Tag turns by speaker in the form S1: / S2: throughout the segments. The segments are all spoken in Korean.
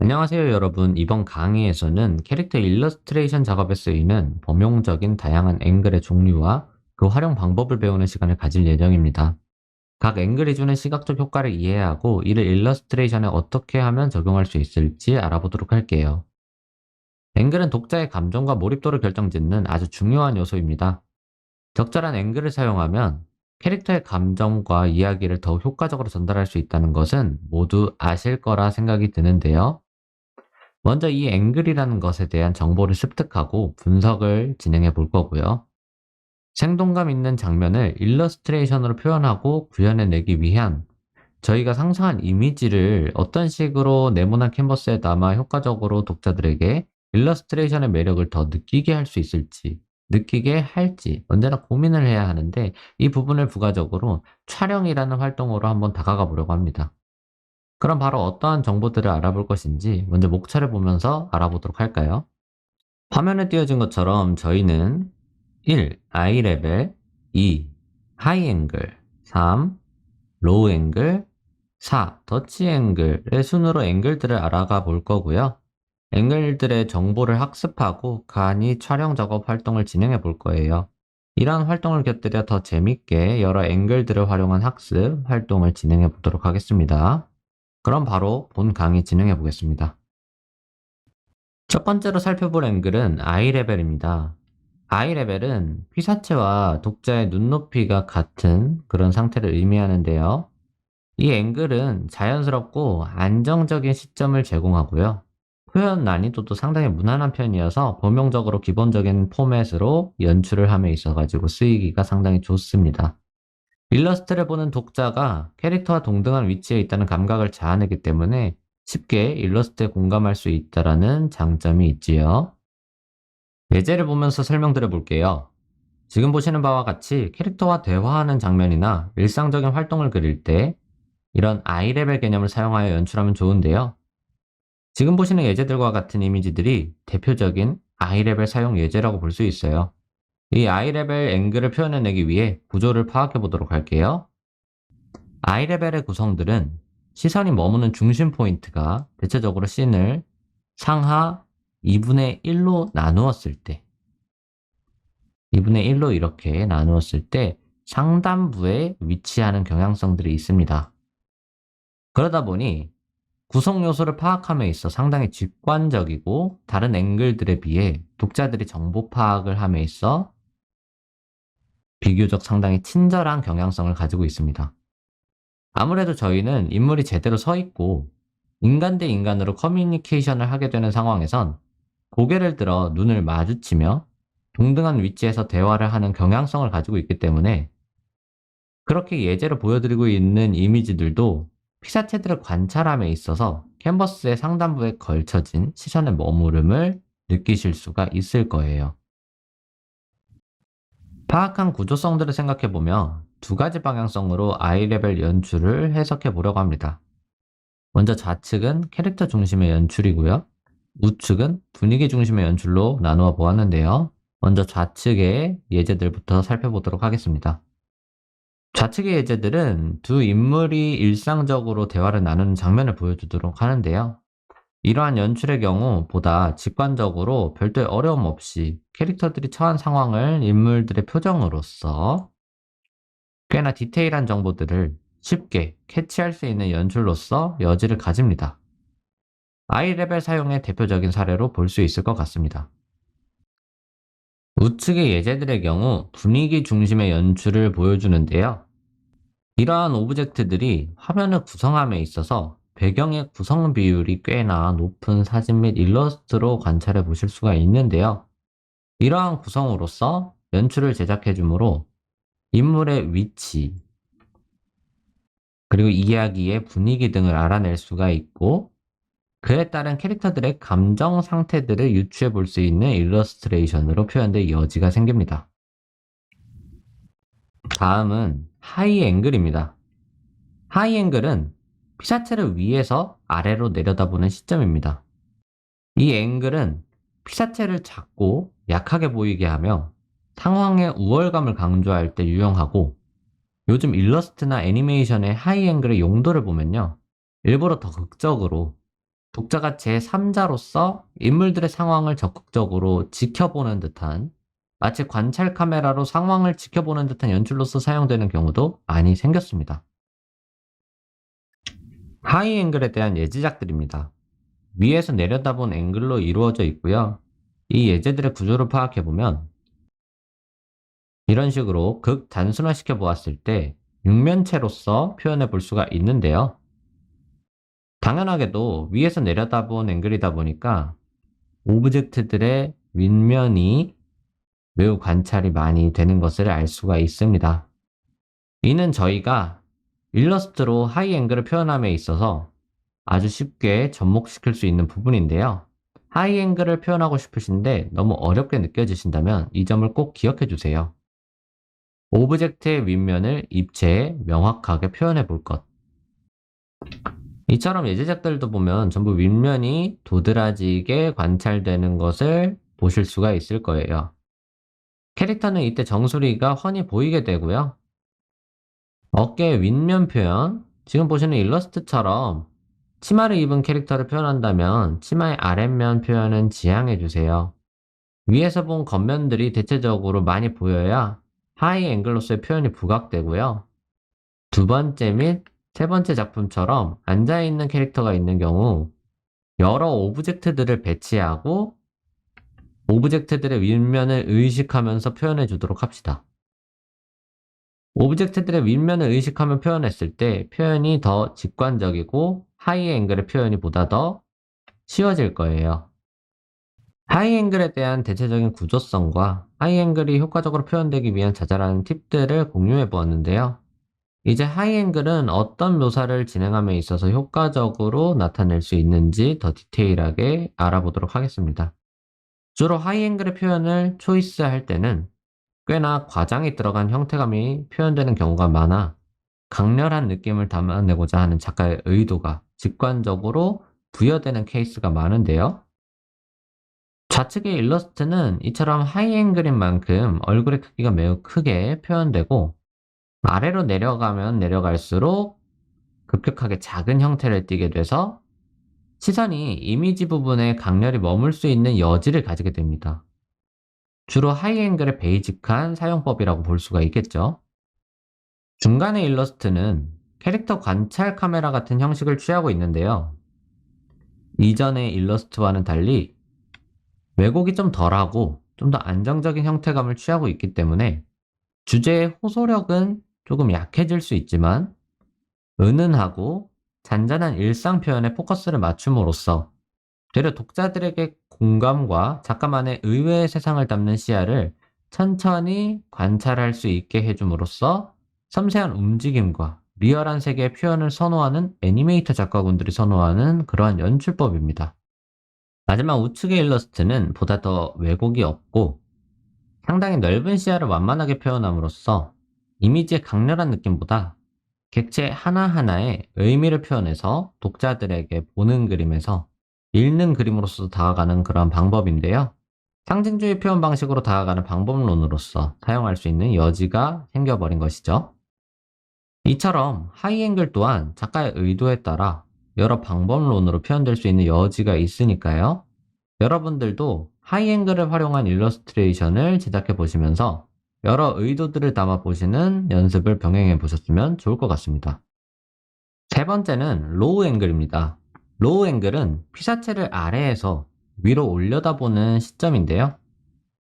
S1: 안녕하세요, 여러분. 이번 강의에서는 캐릭터 일러스트레이션 작업에 쓰이는 범용적인 다양한 앵글의 종류와 그 활용 방법을 배우는 시간을 가질 예정입니다. 각 앵글이 주는 시각적 효과를 이해하고 이를 일러스트레이션에 어떻게 하면 적용할 수 있을지 알아보도록 할게요. 앵글은 독자의 감정과 몰입도를 결정짓는 아주 중요한 요소입니다. 적절한 앵글을 사용하면 캐릭터의 감정과 이야기를 더 효과적으로 전달할 수 있다는 것은 모두 아실 거라 생각이 드는데요. 먼저 이 앵글이라는 것에 대한 정보를 습득하고 분석을 진행해 볼 거고요. 생동감 있는 장면을 일러스트레이션으로 표현하고 구현해내기 위한 저희가 상상한 이미지를 어떤 식으로 네모난 캔버스에 담아 효과적으로 독자들에게 일러스트레이션의 매력을 더 느끼게 할 수 있을지, 느끼게 할지 언제나 고민을 해야 하는데, 이 부분을 부가적으로 촬영이라는 활동으로 한번 다가가 보려고 합니다. 그럼 바로 어떠한 정보들을 알아볼 것인지 먼저 목차를 보면서 알아보도록 할까요? 화면에 띄어진 것처럼 저희는 1. 아이 레벨, 2. 하이 앵글, 3. 로우 앵글, 4. 터치 앵글의 순으로 앵글들을 알아가 볼 거고요. 앵글들의 정보를 학습하고 간이 촬영 작업 활동을 진행해 볼 거예요. 이러한 활동을 곁들여 더 재밌게 여러 앵글들을 활용한 학습 활동을 진행해 보도록 하겠습니다. 그럼 바로 본 강의 진행해 보겠습니다. 첫 번째로 살펴볼 앵글은 아이 레벨입니다. 아이 레벨은 피사체와 독자의 눈높이가 같은 그런 상태를 의미하는데요. 이 앵글은 자연스럽고 안정적인 시점을 제공하고요. 표현 난이도도 상당히 무난한 편이어서 범용적으로 기본적인 포맷으로 연출을 함에 있어 가지고 쓰이기가 상당히 좋습니다. 일러스트를 보는 독자가 캐릭터와 동등한 위치에 있다는 감각을 자아내기 때문에 쉽게 일러스트에 공감할 수 있다라는 장점이 있지요. 예제를 보면서 설명드려 볼게요. 지금 보시는 바와 같이 캐릭터와 대화하는 장면이나 일상적인 활동을 그릴 때 이런 아이레벨 개념을 사용하여 연출하면 좋은데요. 지금 보시는 예제들과 같은 이미지들이 대표적인 아이레벨 사용 예제라고 볼 수 있어요. 이 아이레벨 앵글을 표현해내기 위해 구조를 파악해 보도록 할게요. 아이레벨의 구성들은 시선이 머무는 중심 포인트가 대체적으로 씬을 상하 2분의 1로 나누었을 때, 2분의 1로 이렇게 나누었을 때 상단부에 위치하는 경향성들이 있습니다. 그러다 보니 구성 요소를 파악함에 있어 상당히 직관적이고 다른 앵글들에 비해 독자들이 정보 파악을 함에 있어 비교적 상당히 친절한 경향성을 가지고 있습니다. 아무래도 저희는 인물이 제대로 서 있고 인간 대 인간으로 커뮤니케이션을 하게 되는 상황에선 고개를 들어 눈을 마주치며 동등한 위치에서 대화를 하는 경향성을 가지고 있기 때문에 그렇게 예제로 보여드리고 있는 이미지들도 피사체들을 관찰함에 있어서 캔버스의 상단부에 걸쳐진 시선의 머무름을 느끼실 수가 있을 거예요. 파악한 구조성들을 생각해보며 두 가지 방향성으로 아이레벨 연출을 해석해 보려고 합니다. 먼저 좌측은 캐릭터 중심의 연출이고요. 우측은 분위기 중심의 연출로 나누어 보았는데요. 먼저 좌측의 예제들부터 살펴보도록 하겠습니다. 좌측의 예제들은 두 인물이 일상적으로 대화를 나누는 장면을 보여주도록 하는데요. 이러한 연출의 경우 보다 직관적으로 별도의 어려움 없이 캐릭터들이 처한 상황을 인물들의 표정으로써 꽤나 디테일한 정보들을 쉽게 캐치할 수 있는 연출로서 여지를 가집니다. 아이레벨 사용의 대표적인 사례로 볼 수 있을 것 같습니다. 우측의 예제들의 경우 분위기 중심의 연출을 보여주는데요. 이러한 오브젝트들이 화면을 구성함에 있어서 배경의 구성 비율이 꽤나 높은 사진 및 일러스트로 관찰해 보실 수가 있는데요. 이러한 구성으로서 연출을 제작해 주므로 인물의 위치, 그리고 이야기의 분위기 등을 알아낼 수가 있고, 그에 따른 캐릭터들의 감정 상태들을 유추해 볼 수 있는 일러스트레이션으로 표현될 여지가 생깁니다. 다음은 하이 앵글입니다. 하이 앵글은 피사체를 위에서 아래로 내려다보는 시점입니다. 이 앵글은 피사체를 작고 약하게 보이게 하며 상황의 우월감을 강조할 때 유용하고, 요즘 일러스트나 애니메이션의 하이 앵글의 용도를 보면요, 일부러 더 극적으로 독자가 제3자로서 인물들의 상황을 적극적으로 지켜보는 듯한, 마치 관찰 카메라로 상황을 지켜보는 듯한 연출로서 사용되는 경우도 많이 생겼습니다. 하이 앵글에 대한 예제작들입니다. 위에서 내려다본 앵글로 이루어져 있고요. 이 예제들의 구조를 파악해보면 이런 식으로 극 단순화시켜 보았을 때 육면체로서 표현해 볼 수가 있는데요. 당연하게도 위에서 내려다본 앵글이다 보니까 오브젝트들의 윗면이 매우 관찰이 많이 되는 것을 알 수가 있습니다. 이는 저희가 일러스트로 하이 앵글을 표현함에 있어서 아주 쉽게 접목시킬 수 있는 부분인데요. 하이 앵글을 표현하고 싶으신데 너무 어렵게 느껴지신다면 이 점을 꼭 기억해 주세요. 오브젝트의 윗면을 입체에 명확하게 표현해 볼 것. 이처럼 예제작들도 보면 전부 윗면이 도드라지게 관찰되는 것을 보실 수가 있을 거예요. 캐릭터는 이때 정수리가 훤히 보이게 되고요. 어깨의 윗면 표현, 지금 보시는 일러스트처럼 치마를 입은 캐릭터를 표현한다면 치마의 아랫면 표현은 지양해 주세요. 위에서 본 겉면들이 대체적으로 많이 보여야 하이 앵글로서의 표현이 부각되고요. 두 번째 및 세 번째 작품처럼 앉아있는 캐릭터가 있는 경우 여러 오브젝트들을 배치하고 오브젝트들의 윗면을 의식하면서 표현해 주도록 합시다. 오브젝트들의 윗면을 의식하며 표현했을 때 표현이 더 직관적이고 하이 앵글의 표현이 보다 더 쉬워질 거예요. 하이 앵글에 대한 대체적인 구조성과 하이 앵글이 효과적으로 표현되기 위한 자잘한 팁들을 공유해 보았는데요. 이제 하이 앵글은 어떤 묘사를 진행함에 있어서 효과적으로 나타낼 수 있는지 더 디테일하게 알아보도록 하겠습니다. 주로 하이 앵글의 표현을 초이스할 때는 꽤나 과장이 들어간 형태감이 표현되는 경우가 많아 강렬한 느낌을 담아내고자 하는 작가의 의도가 직관적으로 부여되는 케이스가 많은데요. 좌측의 일러스트는 이처럼 하이 앵글인 만큼 얼굴의 크기가 매우 크게 표현되고 아래로 내려가면 내려갈수록 급격하게 작은 형태를 띠게 돼서 시선이 이미지 부분에 강렬히 머물 수 있는 여지를 가지게 됩니다. 주로 하이 앵글의 베이직한 사용법이라고 볼 수가 있겠죠. 중간의 일러스트는 캐릭터 관찰 카메라 같은 형식을 취하고 있는데요. 이전의 일러스트와는 달리 왜곡이 좀 덜하고 좀 더 안정적인 형태감을 취하고 있기 때문에 주제의 호소력은 조금 약해질 수 있지만 은은하고 잔잔한 일상 표현에 포커스를 맞춤으로써 되려 독자들에게 공감과 작가만의 의외의 세상을 담는 시야를 천천히 관찰할 수 있게 해줌으로써 섬세한 움직임과 리얼한 세계의 표현을 선호하는 애니메이터 작가분들이 선호하는 그러한 연출법입니다. 마지막 우측의 일러스트는 보다 더 왜곡이 없고 상당히 넓은 시야를 완만하게 표현함으로써 이미지의 강렬한 느낌보다 객체 하나하나의 의미를 표현해서 독자들에게 보는 그림에서 읽는 그림으로서 다가가는 그런 방법인데요. 상징주의 표현 방식으로 다가가는 방법론으로서 사용할 수 있는 여지가 생겨버린 것이죠. 이처럼 하이앵글 또한 작가의 의도에 따라 여러 방법론으로 표현될 수 있는 여지가 있으니까요. 여러분들도 하이앵글을 활용한 일러스트레이션을 제작해 보시면서 여러 의도들을 담아 보시는 연습을 병행해 보셨으면 좋을 것 같습니다. 세 번째는 로우 앵글입니다. 로우 앵글은 피사체를 아래에서 위로 올려다보는 시점인데요.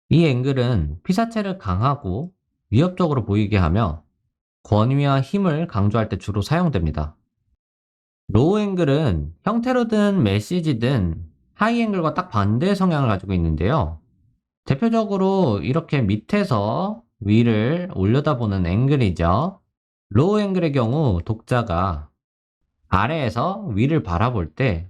S1: 이 앵글은 피사체를 강하고 위협적으로 보이게 하며 권위와 힘을 강조할 때 주로 사용됩니다. 로우 앵글은 형태로든 메시지든 하이 앵글과 딱 반대의 성향을 가지고 있는데요. 대표적으로 이렇게 밑에서 위를 올려다보는 앵글이죠. 로우 앵글의 경우 독자가 아래에서 위를 바라볼 때,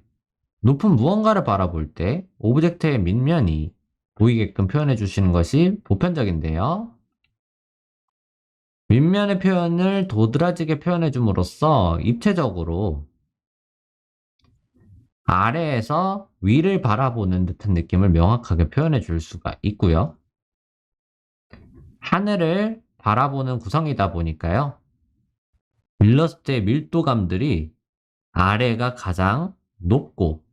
S1: 높은 무언가를 바라볼 때 오브젝트의 밑면이 보이게끔 표현해 주시는 것이 보편적인데요. 윗면의 표현을 도드라지게 표현해 줌으로써 입체적으로 아래에서 위를 바라보는 듯한 느낌을 명확하게 표현해 줄 수가 있고요. 하늘을 바라보는 구성이다 보니까요. 일러스트의 밀도감들이 아래가 가장 높고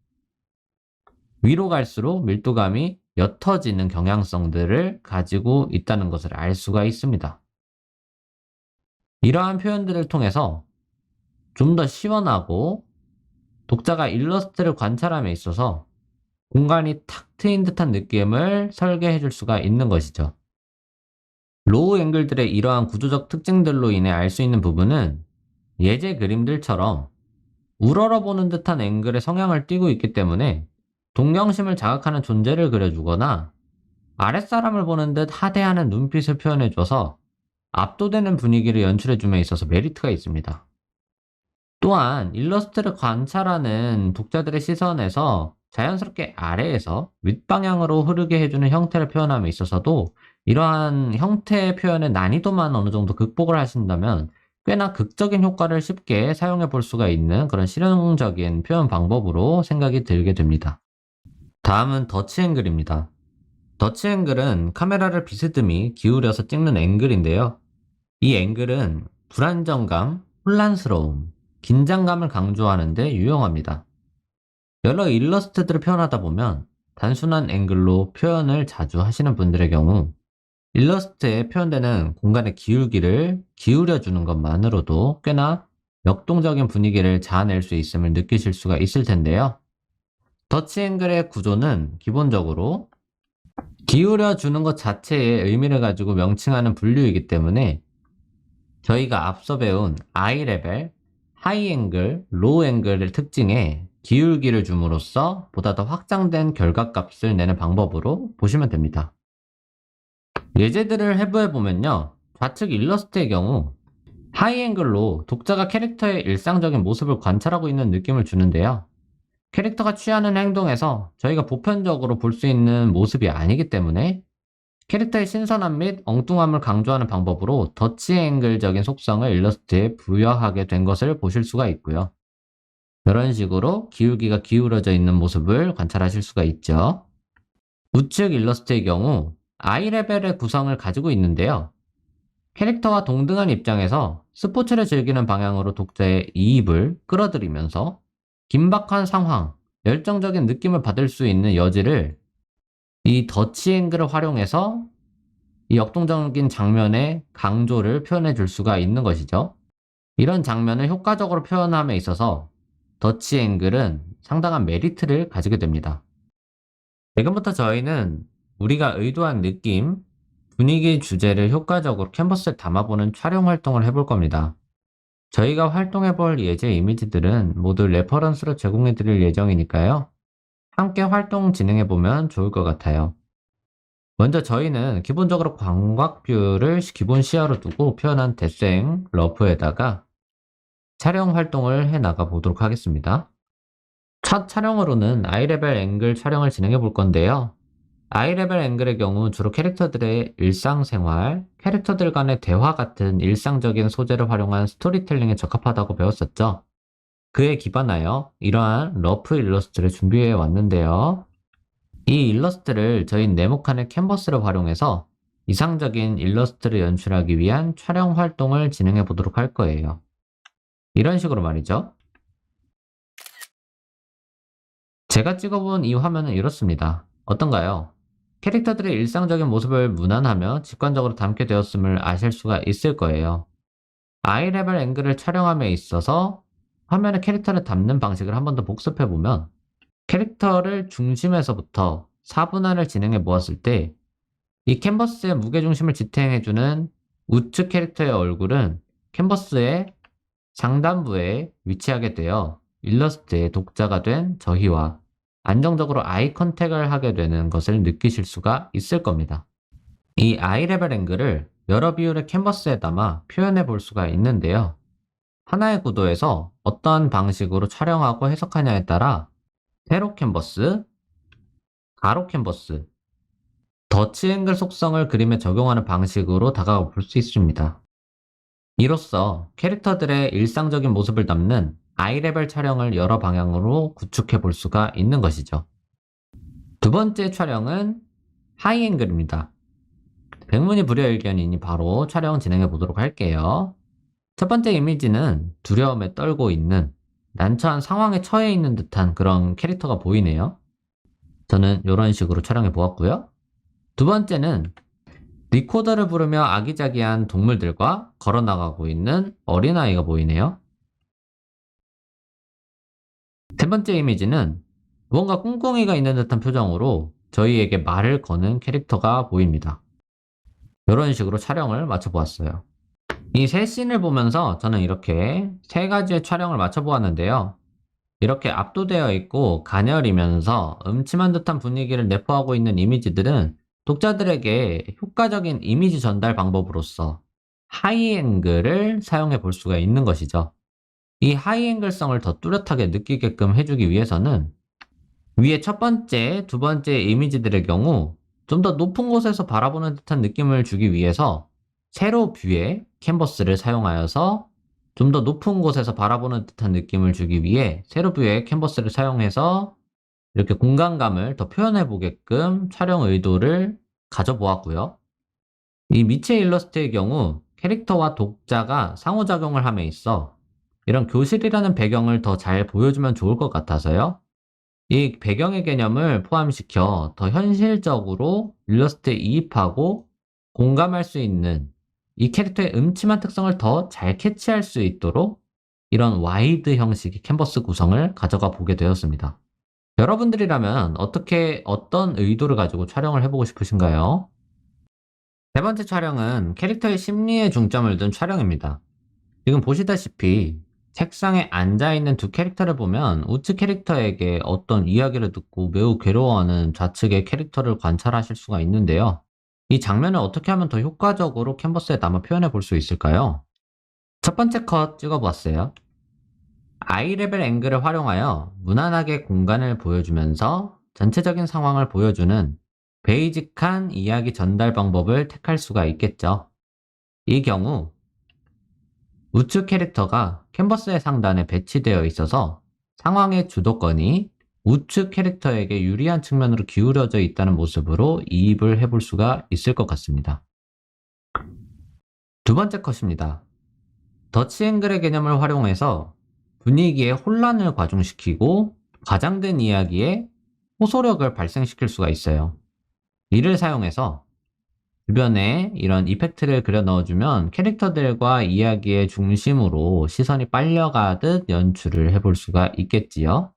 S1: 위로 갈수록 밀도감이 옅어지는 경향성들을 가지고 있다는 것을 알 수가 있습니다. 이러한 표현들을 통해서 좀 더 시원하고 독자가 일러스트를 관찰함에 있어서 공간이 탁 트인 듯한 느낌을 설계해 줄 수가 있는 것이죠. 로우 앵글들의 이러한 구조적 특징들로 인해 알 수 있는 부분은 예제 그림들처럼 우러러보는 듯한 앵글의 성향을 띠고 있기 때문에 동경심을 자극하는 존재를 그려주거나 아랫사람을 보는 듯 하대하는 눈빛을 표현해줘서 압도되는 분위기를 연출해줌에 있어서 메리트가 있습니다. 또한 일러스트를 관찰하는 독자들의 시선에서 자연스럽게 아래에서 윗방향으로 흐르게 해주는 형태를 표현함에 있어서도 이러한 형태의 표현의 난이도만 어느 정도 극복을 하신다면 꽤나 극적인 효과를 쉽게 사용해 볼 수가 있는 그런 실용적인 표현 방법으로 생각이 들게 됩니다. 다음은 더치 앵글입니다. 더치 앵글은 카메라를 비스듬히 기울여서 찍는 앵글인데요. 이 앵글은 불안정감, 혼란스러움, 긴장감을 강조하는 데 유용합니다. 여러 일러스트들을 표현하다 보면 단순한 앵글로 표현을 자주 하시는 분들의 경우 일러스트에 표현되는 공간의 기울기를 기울여주는 것만으로도 꽤나 역동적인 분위기를 자아낼 수 있음을 느끼실 수가 있을 텐데요. 더치 앵글의 구조는 기본적으로 기울여주는 것 자체의 의미를 가지고 명칭하는 분류이기 때문에 저희가 앞서 배운 아이 레벨, 하이 앵글, 로우 앵글의 특징에 기울기를 줌으로써 보다 더 확장된 결과값을 내는 방법으로 보시면 됩니다. 예제들을 해보면요. 좌측 일러스트의 경우 하이 앵글로 독자가 캐릭터의 일상적인 모습을 관찰하고 있는 느낌을 주는데요. 캐릭터가 취하는 행동에서 저희가 보편적으로 볼 수 있는 모습이 아니기 때문에 캐릭터의 신선함 및 엉뚱함을 강조하는 방법으로 더치 앵글적인 속성을 일러스트에 부여하게 된 것을 보실 수가 있고요. 이런 식으로 기울기가 기울어져 있는 모습을 관찰하실 수가 있죠. 우측 일러스트의 경우 아이 레벨의 구성을 가지고 있는데요. 캐릭터와 동등한 입장에서 스포츠를 즐기는 방향으로 독자의 이입을 끌어들이면서 긴박한 상황, 열정적인 느낌을 받을 수 있는 여지를 이 더치 앵글을 활용해서 이 역동적인 장면의 강조를 표현해 줄 수가 있는 것이죠. 이런 장면을 효과적으로 표현함에 있어서 더치 앵글은 상당한 메리트를 가지게 됩니다. 지금부터 저희는 우리가 의도한 느낌, 분위기 주제를 효과적으로 캔버스에 담아보는 촬영 활동을 해볼 겁니다. 저희가 활동해볼 예제 이미지들은 모두 레퍼런스로 제공해드릴 예정이니까요. 함께 활동 진행해보면 좋을 것 같아요. 먼저 저희는 기본적으로 광각뷰를 기본 시야로 두고 표현한 데생 러프에다가 촬영 활동을 해나가 보도록 하겠습니다. 첫 촬영으로는 아이레벨 앵글 촬영을 진행해 볼 건데요. 아이레벨 앵글의 경우 주로 캐릭터들의 일상생활, 캐릭터들 간의 대화 같은 일상적인 소재를 활용한 스토리텔링에 적합하다고 배웠었죠. 그에 기반하여 이러한 러프 일러스트를 준비해 왔는데요. 이 일러스트를 저희 네모칸의 캔버스를 활용해서 이상적인 일러스트를 연출하기 위한 촬영 활동을 진행해 보도록 할 거예요. 이런 식으로 말이죠. 제가 찍어본 이 화면은 이렇습니다. 어떤가요? 캐릭터들의 일상적인 모습을 무난하며 직관적으로 담게 되었음을 아실 수가 있을 거예요. 아이레벨 앵글을 촬영함에 있어서 화면에 캐릭터를 담는 방식을 한 번 더 복습해보면 캐릭터를 중심에서부터 4분할을 진행해 보았을 때 이 캔버스의 무게중심을 지탱해주는 우측 캐릭터의 얼굴은 캔버스의 상단부에 위치하게 되어 일러스트의 독자가 된 저희와 안정적으로 아이 컨택을 하게 되는 것을 느끼실 수가 있을 겁니다. 이 아이 레벨 앵글을 여러 비율의 캔버스에 담아 표현해 볼 수가 있는데요. 하나의 구도에서 어떠한 방식으로 촬영하고 해석하냐에 따라 세로 캔버스, 가로 캔버스, 더치 앵글 속성을 그림에 적용하는 방식으로 다가가 볼 수 있습니다. 이로써 캐릭터들의 일상적인 모습을 담는 아이레벨 촬영을 여러 방향으로 구축해 볼 수가 있는 것이죠. 두 번째 촬영은 하이 앵글입니다. 백문이 불여일견이니 바로 촬영 진행해 보도록 할게요. 첫 번째 이미지는 두려움에 떨고 있는 난처한 상황에 처해 있는 듯한 그런 캐릭터가 보이네요. 저는 이런 식으로 촬영해 보았고요. 두 번째는 리코더를 부르며 아기자기한 동물들과 걸어나가고 있는 어린아이가 보이네요. 세 번째 이미지는 무언가 꿍꿍이가 있는 듯한 표정으로 저희에게 말을 거는 캐릭터가 보입니다. 이런 식으로 촬영을 맞춰보았어요. 이 세 씬을 보면서 저는 이렇게 세 가지의 촬영을 맞춰보았는데요. 이렇게 압도되어 있고 가녀리면서 음침한 듯한 분위기를 내포하고 있는 이미지들은 독자들에게 효과적인 이미지 전달 방법으로서 하이앵글을 사용해 볼 수가 있는 것이죠. 이 하이앵글성을 더 뚜렷하게 느끼게끔 해주기 위해서는 위에 첫 번째, 두 번째 이미지들의 경우 좀 더 높은 곳에서 바라보는 듯한 느낌을 주기 위해서 세로 뷰의 캔버스를 사용하여서 좀 더 높은 곳에서 바라보는 듯한 느낌을 주기 위해 세로 뷰의 캔버스를 사용해서 이렇게 공간감을 더 표현해 보게끔 촬영 의도를 가져보았고요. 이 미체 일러스트의 경우 캐릭터와 독자가 상호작용을 함에 있어 이런 교실이라는 배경을 더 잘 보여주면 좋을 것 같아서요. 이 배경의 개념을 포함시켜 더 현실적으로 일러스트에 이입하고 공감할 수 있는 이 캐릭터의 음침한 특성을 더 잘 캐치할 수 있도록 이런 와이드 형식의 캔버스 구성을 가져가 보게 되었습니다. 여러분들이라면 어떤 의도를 가지고 촬영을 해보고 싶으신가요? 세 번째 촬영은 캐릭터의 심리에 중점을 둔 촬영입니다. 지금 보시다시피 책상에 앉아있는 두 캐릭터를 보면 우측 캐릭터에게 어떤 이야기를 듣고 매우 괴로워하는 좌측의 캐릭터를 관찰하실 수가 있는데요. 이 장면을 어떻게 하면 더 효과적으로 캔버스에 담아 표현해 볼 수 있을까요? 첫 번째 컷 찍어보았어요. 아이 레벨 앵글을 활용하여 무난하게 공간을 보여주면서 전체적인 상황을 보여주는 베이직한 이야기 전달 방법을 택할 수가 있겠죠. 이 경우 우측 캐릭터가 캔버스의 상단에 배치되어 있어서 상황의 주도권이 우측 캐릭터에게 유리한 측면으로 기울어져 있다는 모습으로 이입을 해볼 수가 있을 것 같습니다. 두 번째 컷입니다. 더치 앵글의 개념을 활용해서 분위기에 혼란을 과중시키고 과장된 이야기에 호소력을 발생시킬 수가 있어요. 이를 사용해서 주변에 이런 이펙트를 그려 넣어주면 캐릭터들과 이야기의 중심으로 시선이 빨려가듯 연출을 해볼 수가 있겠지요.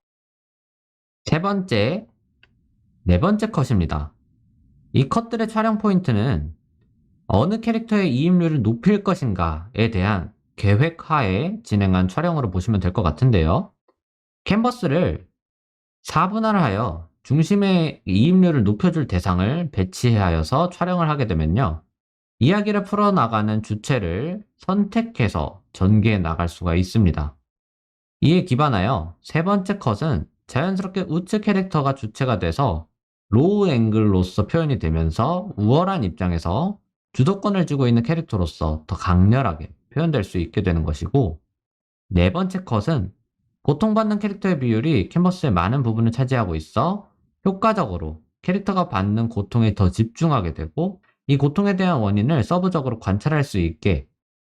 S1: 세 번째, 네 번째 컷입니다. 이 컷들의 촬영 포인트는 어느 캐릭터의 이입률을 높일 것인가에 대한 계획하에 진행한 촬영으로 보시면 될 것 같은데요. 캔버스를 4분할하여 중심의 이입률을 높여줄 대상을 배치하여서 촬영을 하게 되면요. 이야기를 풀어나가는 주체를 선택해서 전개해 나갈 수가 있습니다. 이에 기반하여 세 번째 컷은 자연스럽게 우측 캐릭터가 주체가 돼서 로우 앵글로서 표현이 되면서 우월한 입장에서 주도권을 쥐고 있는 캐릭터로서 더 강렬하게 표현될 수 있게 되는 것이고, 네 번째 컷은 고통받는 캐릭터의 비율이 캔버스의 많은 부분을 차지하고 있어 효과적으로 캐릭터가 받는 고통에 더 집중하게 되고, 이 고통에 대한 원인을 서브적으로 관찰할 수 있게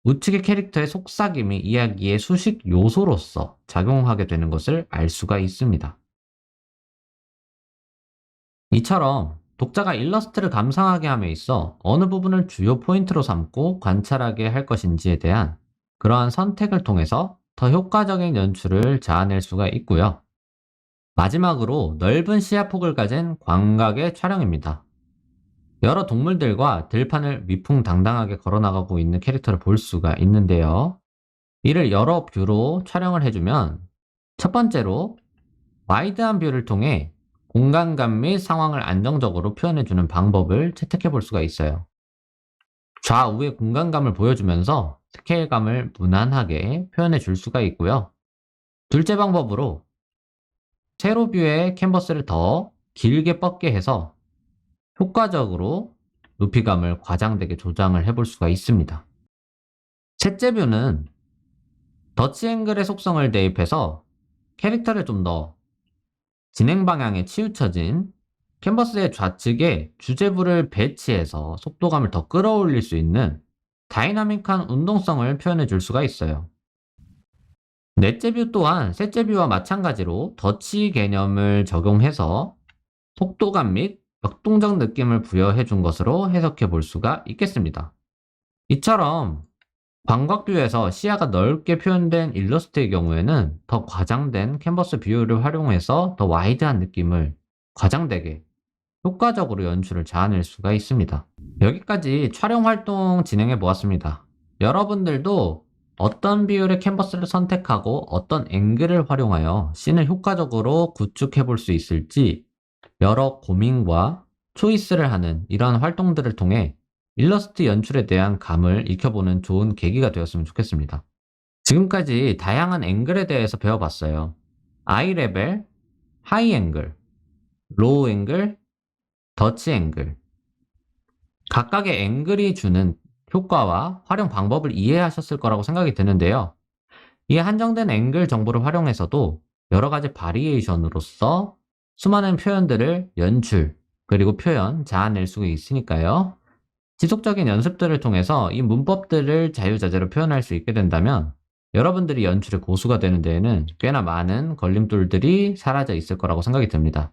S1: 우측의 캐릭터의 속삭임이 이야기의 수식 요소로서 작용하게 되는 것을 알 수가 있습니다. 이처럼 독자가 일러스트를 감상하게 함에 있어 어느 부분을 주요 포인트로 삼고 관찰하게 할 것인지에 대한 그러한 선택을 통해서 더 효과적인 연출을 자아낼 수가 있고요. 마지막으로 넓은 시야폭을 가진 광각의 촬영입니다. 여러 동물들과 들판을 위풍당당하게 걸어나가고 있는 캐릭터를 볼 수가 있는데요. 이를 여러 뷰로 촬영을 해주면 첫 번째로 와이드한 뷰를 통해 공간감 및 상황을 안정적으로 표현해주는 방법을 채택해 볼 수가 있어요. 좌우의 공간감을 보여주면서 스케일감을 무난하게 표현해 줄 수가 있고요. 둘째 방법으로 세로 뷰의 캔버스를 더 길게 뻗게 해서 효과적으로 높이감을 과장되게 조정을 해볼 수가 있습니다. 셋째 뷰는 더치 앵글의 속성을 대입해서 캐릭터를 좀 더 진행 방향에 치우쳐진 캔버스의 좌측에 주제부를 배치해서 속도감을 더 끌어올릴 수 있는 다이나믹한 운동성을 표현해 줄 수가 있어요. 넷째 뷰 또한 셋째 뷰와 마찬가지로 더치 개념을 적용해서 속도감 및 역동적 느낌을 부여해 준 것으로 해석해 볼 수가 있겠습니다. 이처럼 광각뷰에서 시야가 넓게 표현된 일러스트의 경우에는 더 과장된 캔버스 뷰를 활용해서 더 와이드한 느낌을 과장되게 효과적으로 연출을 자아낼 수가 있습니다. 여기까지 촬영 활동 진행해 보았습니다. 여러분들도 어떤 비율의 캔버스를 선택하고 어떤 앵글을 활용하여 씬을 효과적으로 구축해 볼 수 있을지 여러 고민과 초이스를 하는 이러한 활동들을 통해 일러스트 연출에 대한 감을 익혀보는 좋은 계기가 되었으면 좋겠습니다. 지금까지 다양한 앵글에 대해서 배워봤어요. 아이 레벨, 하이 앵글, 로우 앵글, 더치 앵글. 각각의 앵글이 주는 효과와 활용 방법을 이해하셨을 거라고 생각이 드는데요. 이 한정된 앵글 정보를 활용해서도 여러 가지 바리에이션으로서 수많은 표현들을 연출, 그리고 표현, 자아낼 수 있으니까요. 지속적인 연습들을 통해서 이 문법들을 자유자재로 표현할 수 있게 된다면 여러분들이 연출의 고수가 되는 데에는 꽤나 많은 걸림돌들이 사라져 있을 거라고 생각이 듭니다.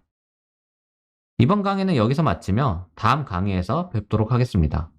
S1: 이번 강의는 여기서 마치며 다음 강의에서 뵙도록 하겠습니다.